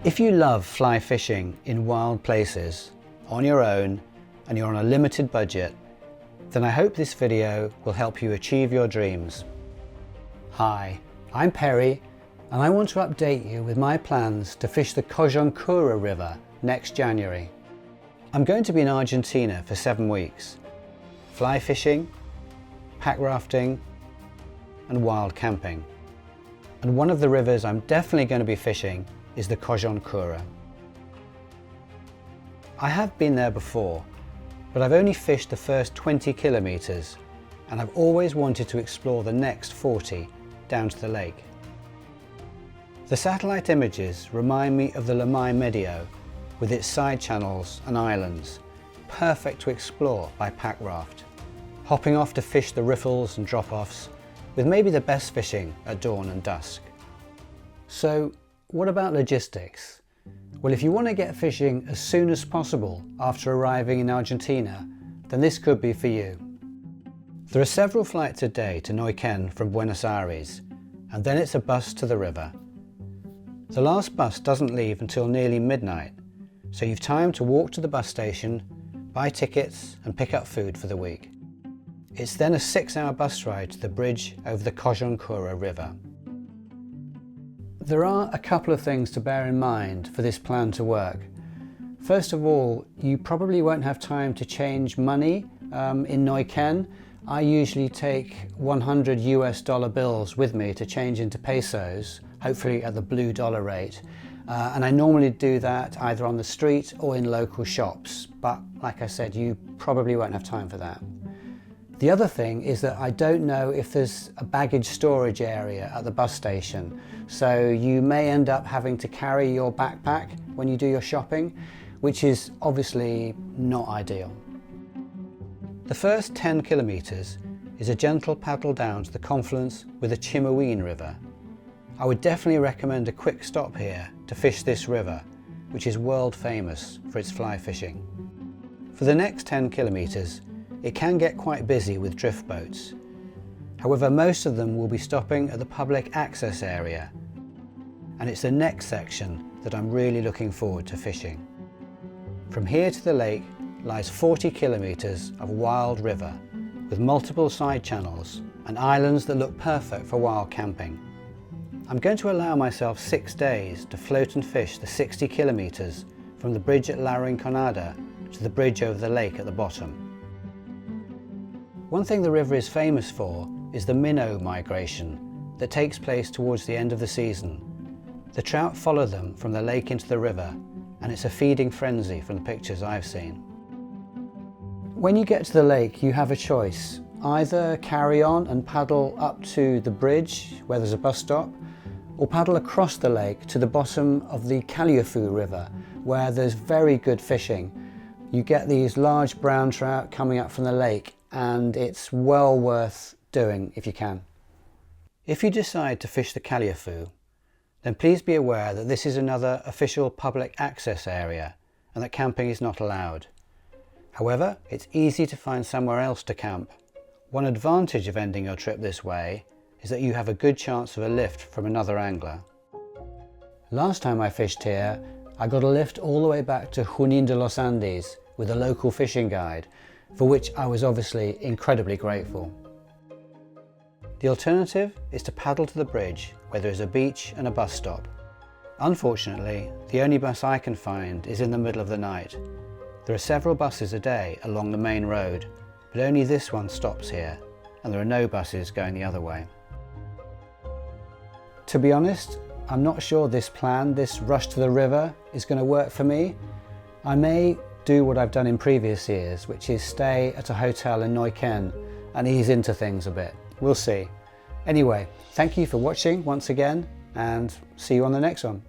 If you love fly fishing in wild places, on your own, and you're on a limited budget, then I hope this video will help you achieve your dreams. Hi, I'm Perry, and I want to update you with my plans to fish the Collón Curá River next January. I'm going to be in Argentina for 7 weeks, fly fishing, pack rafting, and wild camping. And one of the rivers I'm definitely going to be fishing is the Collón Curá. I have been there before, but I've only fished the first 20 kilometers, and I've always wanted to explore the next 40 down to the lake. The satellite images remind me of the Lamay Medio with its side channels and islands, perfect to explore by pack raft, hopping off to fish the riffles and drop-offs, with maybe the best fishing at dawn and dusk. So what about logistics? Well, if you want to get fishing as soon as possible after arriving in Argentina, then this could be for you. There are several flights a day to Neuquén from Buenos Aires, and then it's a bus to the river. The last bus doesn't leave until nearly midnight, so you've time to walk to the bus station, buy tickets and pick up food for the week. It's then a 6-hour bus ride to the bridge over the Collón Curá River. There are a couple of things to bear in mind for this plan to work. First of all, you probably won't have time to change money in Neuquén. I usually take $100 bills with me to change into pesos, hopefully at the blue dollar rate. And I normally do that either on the street or in local shops. But like I said, you probably won't have time for that. The other thing is that I don't know if there's a baggage storage area at the bus station, so you may end up having to carry your backpack when you do your shopping, which is obviously not ideal. The first 10 kilometers is a gentle paddle down to the confluence with the Chimoín River. I would definitely recommend a quick stop here to fish this river, which is world famous for its fly fishing. For the next 10 kilometers, it can get quite busy with drift boats. However, most of them will be stopping at the public access area, and it's the next section that I'm really looking forward to fishing. From here to the lake lies 40 kilometers of wild river with multiple side channels and islands that look perfect for wild camping. I'm going to allow myself 6 days to float and fish the 60 kilometers from the bridge at La Rinconada to the bridge over the lake at the bottom. One thing the river is famous for is the minnow migration that takes place towards the end of the season. The trout follow them from the lake into the river, and it's a feeding frenzy from the pictures I've seen. When you get to the lake, you have a choice. Either carry on and paddle up to the bridge where there's a bus stop, or paddle across the lake to the bottom of the Calliafu River where there's very good fishing. You get these large brown trout coming up from the lake, and it's well worth doing if you can. If you decide to fish the Calliafu, then please be aware that this is another official public access area and that camping is not allowed. However, it's easy to find somewhere else to camp. One advantage of ending your trip this way is that you have a good chance of a lift from another angler. Last time I fished here, I got a lift all the way back to Junín de los Andes with a local fishing guide, for which I was obviously incredibly grateful. The alternative is to paddle to the bridge where there is a beach and a bus stop. Unfortunately, the only bus I can find is in the middle of the night. There are several buses a day along the main road, but only this one stops here, and there are no buses going the other way. To be honest, I'm not sure this plan, this rush to the river, is going to work for me. I may do what I've done in previous years, which is stay at a hotel in Neuquén and ease into things a bit. We'll see. Anyway, thank you for watching once again, and see you on the next one.